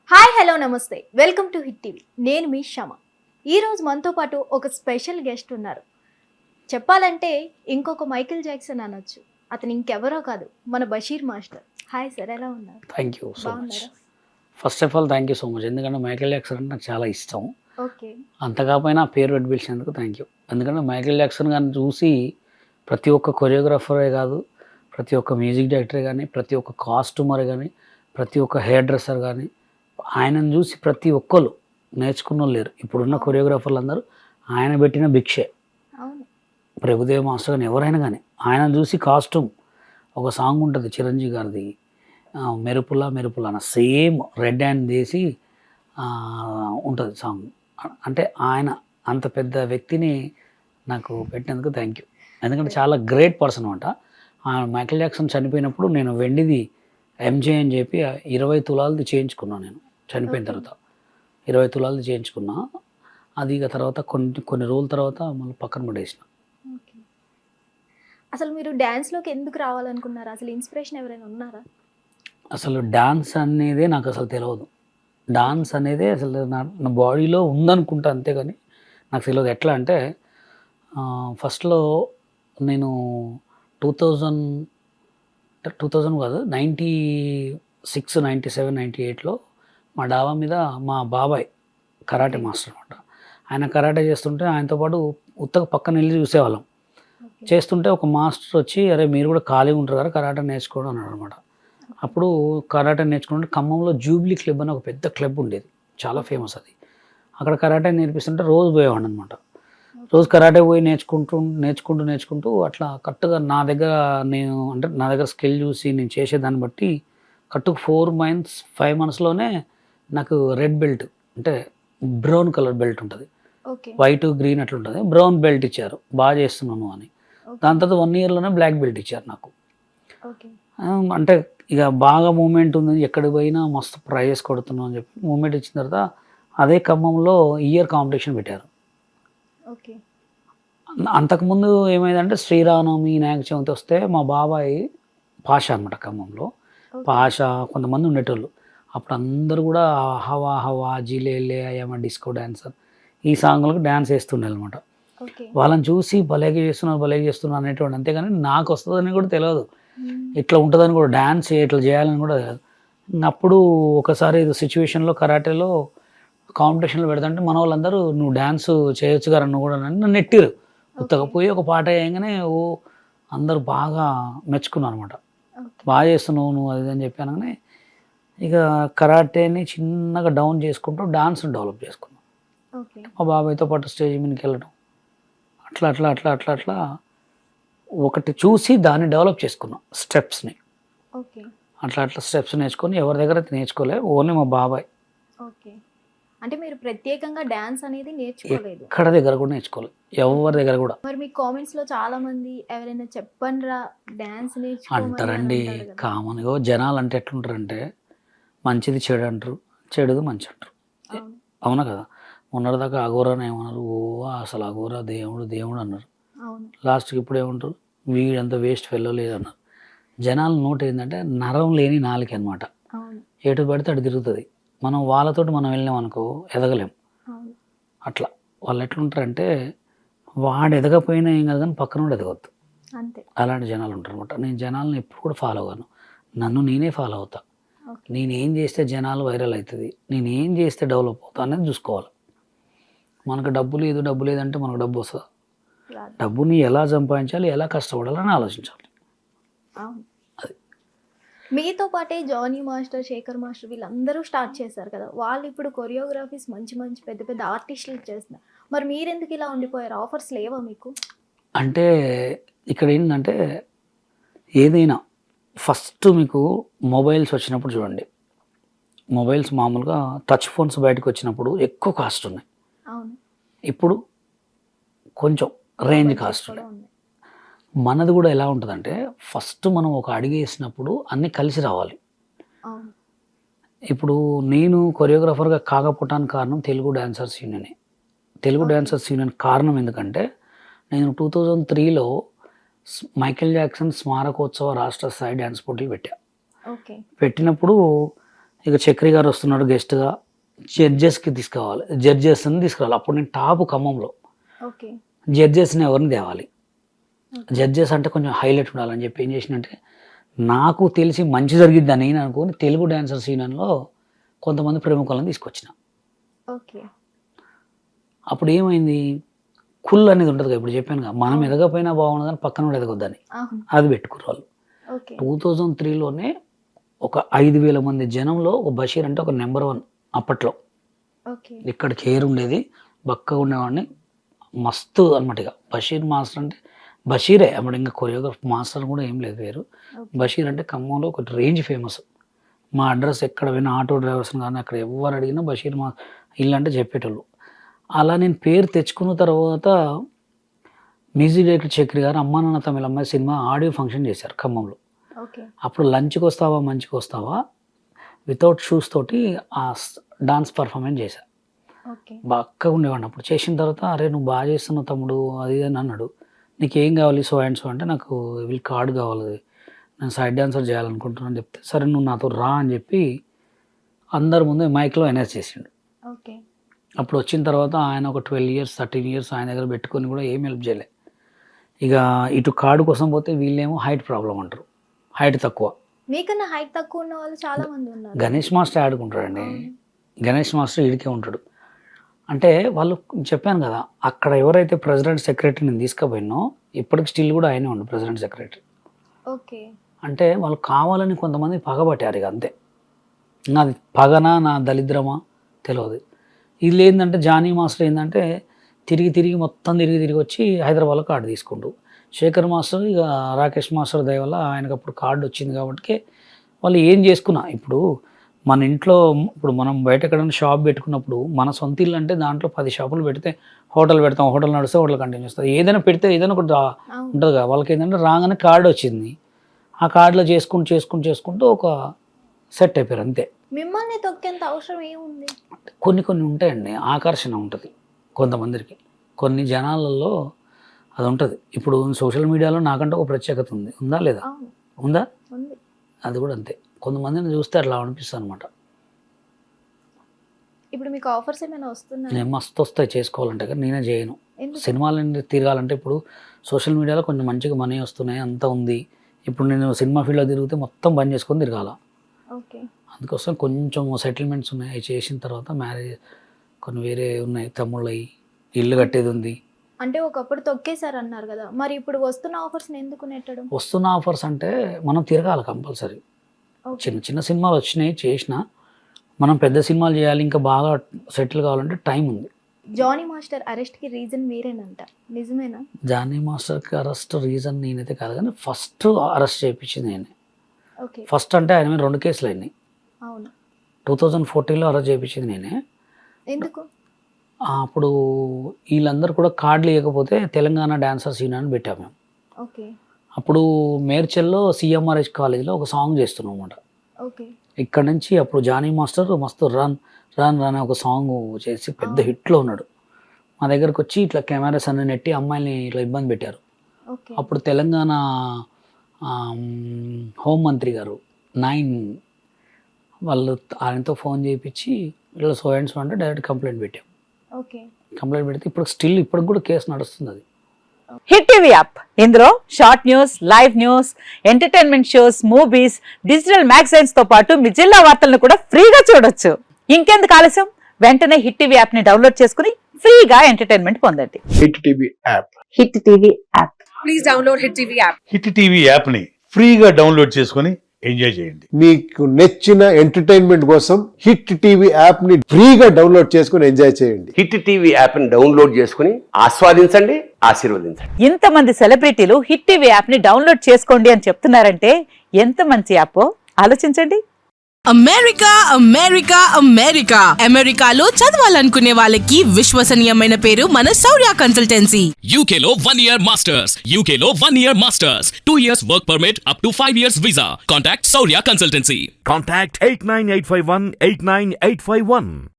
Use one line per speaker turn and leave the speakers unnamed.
Hi hello నమస్తే welcome to hit TV. నేను మీ శమ. ఈరోజు మనతో పాటు ఒక స్పెషల్ గెస్ట్ ఉన్నారు. చెప్పాలంటే ఇంకొక మైకేల్ జాక్సన్ అనొచ్చు. అతను ఇంకెవరో కాదు, మన బషీర్ మాస్టర్. హాయ్ సార్, ఎలా ఉన్నారు?
Thank you so much.
బాగున్నారా?
First of all thank you so much. ఎందుకంటే మైకేల్ జాక్సన్ అంటే నాకు చాలా ఇష్టం.
ఓకే.
అంత కాకపోయినా ఆ పేరు పెట్టి పిలిచినందుకు థ్యాంక్ యూ. ఎందుకంటే మైకేల్ జాక్సన్ గారిని చూసి ప్రతి ఒక్క కొరియోగ్రాఫరే కాదు, ప్రతి ఒక్క మ్యూజిక్ డైరెక్టరే కానీ, ప్రతి ఒక్క కాస్ట్యూమర్ కానీ, ప్రతి ఒక్క హెయిర్ డ్రెస్సర్ కానీ, ఆయనను చూసి ప్రతి ఒక్కరు నేర్చుకున్న లేరు. ఇప్పుడున్న కొరియోగ్రాఫర్లు అందరూ ఆయన పెట్టిన భిక్షే.
అవును.
ప్రభుదేవ్ మాస్టర్ కానీ ఎవరైనా కానీ ఆయన చూసి కాస్ట్యూమ్ ఒక సాంగ్ ఉంటుంది చిరంజీవి గారిది, మెరుపులా మెరుపులా అన్న సేమ్ రెడ్ హ్యాండ్ చేసి ఉంటుంది సాంగ్. అంటే ఆయన అంత పెద్ద వ్యక్తిని నాకు పెట్టినందుకు థ్యాంక్ యూ. ఎందుకంటే చాలా గ్రేట్ పర్సన్ అనమాట. మైకేల్ జాక్సన్ చనిపోయినప్పుడు నేను వెండిది ఎంజే అని చెప్పి 20 తులాలది చేయించుకున్నాను. నేను చనిపోయిన తర్వాత 20 తులాలది చేయించుకున్నా. అది ఇక తర్వాత కొన్ని రోజుల తర్వాత మళ్ళీ పక్కన పడేసిన.
ఓకే. అసలు మీరు డ్యాన్స్లోకి ఎందుకు రావాలనుకున్నారు? అసలు ఇన్స్పిరేషన్ ఎవరైనా ఉన్నారా?
అసలు డాన్స్ అనేదే నాకు అసలు తెలియదు. డాన్స్ అనేదే అసలు నా బాడీలో ఉందనుకుంటా, అంతేగాని నాకు తెలియదు. ఎట్లా అంటే ఫస్ట్లో నేను 2000 కాదు, 96, 97, 98లో మా డాబా మీద మా బాబాయ్ కరాటే మాస్టర్ అనమాట. ఆయన కరాటే చేస్తుంటే ఆయనతో పాటు ఉత్తగా పక్కన వెళ్ళి చూసేవాళ్ళం. చేస్తుంటే ఒక మాస్టర్ వచ్చి, అరే మీరు కూడా ఖాళీగా ఉంటారు కదా, కరాటే నేర్చుకోవడం అన్నాడు అనమాట. అప్పుడు కరాటే నేర్చుకుంటే ఖమ్మంలో జూబ్లీ క్లబ్ అని ఒక పెద్ద క్లబ్ ఉండేది, చాలా ఫేమస్ అది. అక్కడ కరాటే నేర్పిస్తుంటే రోజు పోయేవాడిని అనమాట. రోజు కరాటే పోయి నేర్చుకుంటూ అట్లా కరెక్ట్గా నా దగ్గర స్కిల్ చూసి నేను చేసేదాన్ని బట్టి కరెక్ట్గా 4 months 5 monthsలోనే నాకు రెడ్ బెల్ట్, అంటే బ్రౌన్ కలర్ బెల్ట్ ఉంటుంది, వైట్ గ్రీన్ అట్లా ఉంటుంది, బ్రౌన్ బెల్ట్ ఇచ్చారు, బాగా చేస్తున్నాను అని. దాని తర్వాత 1 yearలోనే బ్లాక్ బెల్ట్ ఇచ్చారు నాకు. అంటే ఇక బాగా మూమెంట్ ఉంది, ఎక్కడికి పోయినా మస్తు ప్రైజెస్ కొడుతున్నాం అని చెప్పి మూమెంట్ ఇచ్చిన తర్వాత అదే ఖమ్మంలో ఇయర్ కాంపిటీషన్ పెట్టారు. అంతకుముందు ఏమైందంటే శ్రీరామనవమి, వినాయక చవితి వస్తే మా బాబాయ్ పాషా అనమాట, ఖమ్మంలో పాషా కొంతమంది ఉండేటోళ్ళు. అప్పుడు అందరూ కూడా హవా హవా జిలేలే అయ్యమ్మ డిస్కో డ్యాన్సర్ ఈ సాంగ్లకు డ్యాన్స్ వేస్తుండే అనమాట. వాళ్ళని చూసి భలేగా చేస్తున్నారు అనేటువంటి. అంతేగాని నాకు వస్తుందని కూడా తెలియదు, ఇట్లా ఉంటుందని కూడా, డ్యాన్స్ ఇట్లా చేయాలని కూడా తెలియదు. అప్పుడు ఒకసారి సిచ్యువేషన్లో కరాటేలో కాంపిటీషన్లో పెడతాంటే మన వాళ్ళందరూ నువ్వు డ్యాన్స్ చేయొచ్చు కదా నువ్వు కూడా నన్ను నెట్టిరు. కొత్తగా పోయి ఒక పాట వేయగానే అందరూ బాగా మెచ్చుకున్నాను అనమాట. బాగా చేస్తున్నావు నువ్వు అది అని చెప్పాను. కానీ ఇక కరాటేని చిన్నగా డౌన్ చేసుకుంటూ డాన్స్ని డెవలప్ చేసుకున్నాను. మా బాబాయ్తో పాటు స్టేజ్ మీదకి వెళ్ళడం, అట్లా ఒకటి చూసి దాన్ని డెవలప్ చేసుకున్నాం స్టెప్స్ని. అట్లా స్టెప్స్ నేర్చుకొని ఎవరి దగ్గర అయితే నేర్చుకోలే, ఓన్లీ మా బాబాయ్.
అంటే మీరు ప్రత్యేకంగా డాన్స్ అనేది నేర్చుకోలేదు?
ఎక్కడ దగ్గర కూడా నేర్చుకోలేదు, ఎవరి దగ్గర కూడా.
మరి మీ కామెంట్స్లో చాలా మంది ఎవరైనా చెప్పండిరా డాన్స్
అంటారండి. కామన్గా జనాలు అంటే ఎట్లుంటారంటే మంచిది చెడు అంటారు, చెడుది మంచి అంటారు. అవునా కదా? మొన్నటిదాకా అఘోరాని ఏమన్నారు, అసలు అఘోరా దేవుడు అన్నారు. లాస్ట్కి ఇప్పుడు ఏమంటారు, వీడంత వేస్ట్ ఫెల్లో అన్నారు. జనాల నోట్ ఏంటంటే నరం లేని నాలుక అనమాట, ఎటు పడితే అటు తిరుగుతుంది. మనం వాళ్ళతోటి మనం వెళ్ళినాం అనుకో ఎదగలేం. అట్లా వాళ్ళు ఎట్లుంటారంటే వాడు ఎదగపోయినా ఏం కాదు కానీ పక్కన కూడా ఎదగవద్దు, అలాంటి జనాలు ఉంటారు అనమాట. నేను జనాలను ఎప్పుడు కూడా ఫాలో అవ్వను, నన్ను నేనే ఫాలో అవుతా. నేనేం చేస్తే జనాలు వైరల్ అవుతుంది, నేనేం చేస్తే డెవలప్ అవుతా అనేది చూసుకోవాలి. మనకు డబ్బు లేదంటే మనకు డబ్బు వస్తుందా? డబ్బుని ఎలా సంపాదించాలి, ఎలా కష్టపడాలని ఆలోచించాలి.
మీతో పాటే జానీ మాస్టర్, శేఖర్ మాస్టర్ వీళ్ళందరూ స్టార్ట్ చేశారు కదా, వాళ్ళు ఇప్పుడు కొరియోగ్రఫీస్ మంచి పెద్ద పెద్ద ఆర్టిస్టులు చేస్తున్నారు. మరి మీరెందుకు ఇలా ఉండిపోయారు? ఆఫర్స్ లేవా మీకు?
అంటే ఇక్కడ ఏంటంటే ఏదైనా ఫస్ట్ మీకు మొబైల్స్ వచ్చినప్పుడు చూడండి, మొబైల్స్ మామూలుగా టచ్ ఫోన్స్ బయటకు వచ్చినప్పుడు ఎక్కువ కాస్ట్ ఉన్నాయి. ఇప్పుడు కొంచెం రేంజ్ కాస్ట్ ఉన్నాయి. మనది కూడా ఎలా ఉంటుందంటే ఫస్ట్ మనం ఒక అడుగు వేసినప్పుడు అన్నీ కలిసి రావాలి. ఇప్పుడు నేను కొరియోగ్రాఫర్గా కాకపోవటానికి కారణం తెలుగు డాన్సర్స్ యూనియనే. తెలుగు డాన్సర్స్ యూనియన్ కారణం ఎందుకంటే నేను 2003లో మైకేల్ జాక్సన్ స్మారకోత్సవ రాష్ట్ర స్థాయి డ్యాన్స్ పోటీలు పెట్టినప్పుడు ఇక చక్రి గారు వస్తున్నాడు గెస్ట్గా, జడ్జెస్కి జడ్జెస్ని తీసుకురావాలి. అప్పుడు నేను టాప్ ఖమ్మంలో.
ఓకే.
జడ్జెస్ని ఎవరిని తేవాలి, జడ్జెస్ అంటే కొంచెం హైలైట్ ఉండాలని చెప్పి ఏం చేసినంటే, నాకు తెలిసి మంచి జరిగిద్దని నేను అనుకుని తెలుగు డ్యాన్సర్స్ యూనియన్లో కొంతమంది ప్రముఖులను తీసుకొచ్చిన.
ఓకే.
అప్పుడు ఏమైంది, కుల్ అనేది ఉంటుంది కదా, ఇప్పుడు చెప్పాను కదా, మనం ఎదగపోయినా బాగుండదు కానీ పక్కన కూడా ఎదగొద్దని, అది పెట్టుకున్నారు వాళ్ళు. 2003లోనే ఒక 5,000 మంది జనంలో ఒక బషీర్ అంటే ఒక నెంబర్ 1 అప్పట్లో. ఇక్కడ చైర్ ఉండేది, బక్కగా ఉండేవాడిని, మస్తు అనమాట. ఇక బషీర్ మాస్టర్ అంటే బషీరే అప్పుడు, ఇంకా కొరియోగ్రాఫ్ మాస్టర్ కూడా ఏం లేదు పేరు. బషీర్ అంటే ఖమ్మంలో ఒక రేంజ్ ఫేమస్. మా అడ్రస్ ఎక్కడ పోయినా ఆటో డ్రైవర్స్ని కానీ అక్కడ ఎవరు అడిగినా బషీర్ మా ఇల్లు అంటే చెప్పేటోళ్ళు. అలా నేను పేరు తెచ్చుకున్న తర్వాత మ్యూజిక్ డైరెక్టర్ చక్రి గారు అమ్మా నాన్న తమిళ అమ్మాయి సినిమా ఆడియో ఫంక్షన్ చేశారు ఖమ్మంలో. అప్పుడు లంచ్కి వస్తావా మంచికి వస్తావా వితౌట్ షూస్ తోటి ఆ డాన్స్ పర్ఫార్మెన్స్ చేశాను. బాగా ఉండేవాడిని. అప్పుడు చేసిన తర్వాత, అరే నువ్వు బాగా చేస్తున్నావు తమ్ముడు అది అని అన్నాడు. నీకు ఏం కావాలి సో అండ్ సో అంటే, నాకు వీళ్ళు కార్డు కావాలి, నేను సైడ్ డాన్సర్ చేయాలనుకుంటున్నాను అని చెప్తే, సరే నువ్వు నాతో రా అని చెప్పి అందరి ముందు మైక్లో అనౌన్స్ చేసిండు. అప్పుడు వచ్చిన తర్వాత ఆయన ఒక 12 years 13 years ఆయన దగ్గర పెట్టుకొని కూడా ఏం హెల్ప్ చేయలే. ఇక ఇటు కార్డు కోసం పోతే వీళ్ళేమో హైట్ ప్రాబ్లం అంటారు, హైట్ తక్కువ.
మీకన్నా హైట్ తక్కువ ఉన్న వాళ్ళు చాలా మంది ఉన్నారు.
గణేష్ మాస్టర్ ఆడుకుంటాడండి, గణేష్ మాస్టర్ ఈడికే ఉంటాడు. అంటే వాళ్ళు చెప్పాను కదా, అక్కడ ఎవరైతే ప్రెసిడెంట్ సెక్రటరీ నేను తీసుకుపోయినో ఇప్పటికి స్టిల్ కూడా ఆయనే ఉండు ప్రెసిడెంట్ సెక్రటరీ.
ఓకే.
అంటే వాళ్ళు కావాలని కొంతమంది పగబట్టారు, ఇక అంతే. నాది పగనా నా దళిద్రమా తెలియదు. ఇది ఏంటంటే జానీ మాస్టర్ ఏంటంటే తిరిగి మొత్తం తిరిగి వచ్చి హైదరాబాద్లో కార్డు తీసుకుంటూ, శేఖర్ మాస్టర్ ఇక రాకేష్ మాస్టర్ దయ వల్ల ఆయనకు అప్పుడు కార్డు వచ్చింది కాబట్టి వాళ్ళు ఏం చేసుకున్నా. ఇప్పుడు మన ఇంట్లో ఇప్పుడు మనం బయట ఎక్కడైనా షాప్ పెట్టుకున్నప్పుడు మన సొంత ఇల్లు అంటే దాంట్లో 10 షాపులు పెడితే హోటల్ పెడతాం, హోటల్ నడిస్తే హోటల్ కంటిన్యూ చేస్తుంది, ఏదైనా పెడితే ఏదైనా ఒకటి ఉంటుంది కదా. వాళ్ళకి ఏంటంటే రాగానే కార్డు వచ్చింది, ఆ కార్డులో చేసుకుంటూ ఒక సెట్ అయిపోయారు అంతే.
మిమ్మల్ని తొక్కేంత అవసరం ఏముంది?
కొన్ని ఉంటాయండి, ఆకర్షణ ఉంటుంది కొంతమందికి, కొన్ని జనాలలో అది ఉంటుంది. ఇప్పుడు సోషల్ మీడియాలో నాకంటే ఒక ప్రత్యేకత ఉందా లేదా? ఉందా? అది కూడా అంతే. కొంతమందిని చూస్తే అట్లా అనిపిస్తుంది అనమాట.
ఇప్పుడు మీకు ఆఫర్స్ ఏమైనా వస్తున్నాయి?
నేను మస్తు వస్తాయి చేసుకోవాలంటే, కానీ నేనే చేయను. సినిమాలు తిరగాలంటే ఇప్పుడు సోషల్ మీడియాలో కొంచెం మంచిగా మనీ వస్తున్నాయి, అంతా ఉంది. ఇప్పుడు నేను సినిమా ఫీల్డ్లో తిరిగితే మొత్తం బంద్ చేసుకొని తిరగాల. అందుకోసం కొంచెం సెటిల్మెంట్స్ ఉన్నాయి, అవి చేసిన తర్వాత మ్యారేజ్ కొన్ని వేరే ఉన్నాయి, తమ్ముళ్ళవి, ఇల్లు కట్టేది ఉంది.
అంటే ఒకప్పుడు తొక్కేశారు అన్నారు కదా, మరి ఇప్పుడు వస్తున్న ఆఫర్స్ ఎందుకు నెట్టడం?
వస్తున్న ఆఫర్స్ అంటే మనం తిరగాలి కంపల్సరీ. చిన్న సినిమాలు వచ్చినాయి చేసిన, మనం పెద్ద సినిమాలు చేయాలి, ఇంకా బాగా సెటిల్ కావాలంటే టైం ఉంది.
జానీ మాస్టర్ అరెస్ట్కి రీజన్ మీరేనంట, నిజమేనా?
జానీ మాస్టర్కి అరెస్ట్ రీజన్ నేనైతే కాదు, కానీ ఫస్ట్ అరెస్ట్ చేయించింది నేనే. ఫస్ట్ అంటే ఆయన మీద 2 కేసులు అయినాయి. 2014లో అరెస్ట్ చేయించింది నేనే.
ఎందుకు?
అప్పుడు వీళ్ళందరూ కూడా కార్డులు ఇవ్వకపోతే తెలంగాణ డాన్సర్స్ యూనియన్ పెట్టాము మేము. అప్పుడు మేడ్చల్లో CMRH కాలేజీలో ఒక సాంగ్ చేస్తున్నాం అన్నమాట. ఇక్కడ నుంచి అప్పుడు జానీ మాస్టర్ మస్తు రన్ ఒక సాంగ్ చేసి పెద్ద హిట్లో ఉన్నాడు. మా దగ్గరకు వచ్చి ఇట్లా కెమెరాస్ అన్ని నెట్టి అమ్మాయిని ఇట్లా ఇబ్బంది పెట్టారు. అప్పుడు తెలంగాణ హోంమంత్రి గారు 9 వాళ్ళు ఆయనతో ఫోన్ చేయించి ఇట్లా సో అండ్ సో అంటే డైరెక్ట్ కంప్లైంట్ పెట్టాం. కంప్లైంట్ పెడితే ఇప్పుడు కూడా కేసు నడుస్తుంది. అది
హిట్ టీవీ యాప్, ఇందులో short news, live news, entertainment shows, movies, digital magazines తో పాటు మీ జిల్లా వార్తలను కూడా ఫ్రీగా చూడొచ్చు. ఇంకెందుకు ఆలస్యం, వెంటనే హిట్ టీవీ యాప్ ని డౌన్లోడ్ చేసుకుని ఫ్రీగా ఎంటర్టైన్మెంట్ పొందండి.
Hit TV app.
Hit TV app.
Please download hit TV app.
Hit TV app ని ఫ్రీగా డౌన్లోడ్ చేసుకుని ఎంజాయ్ చేయండి.
మీకు నచ్చిన ఎంటర్టైన్మెంట్ కోసం హిట్ టీవీ యాప్ ని ఫ్రీగా డౌన్లోడ్ చేసుకుని ఎంజాయ్ చేయండి.
హిట్ టీవీ యాప్ ని డౌన్లోడ్ చేసుకుని ఆస్వాదించండి, ఆశీర్వదించండి.
ఇంతమంది సెలబ్రిటీలు హిట్ టీవీ యాప్ ని డౌన్లోడ్ చేసుకోండి అని చెప్తున్నారంటే ఎంత మంచి యాప్ ఆలోచించండి.
అమెరికాలో చదవాలనుకునే వాళ్ళకి విశ్వసనీయమైన పేరు మన శౌర్య కన్సల్టెన్సీ.
UK లో 1 year masters. UK లో 1 year masters. 2 years work permit up to 5 years visa. Contact Saurya Consultancy.
Contact 89851 89851.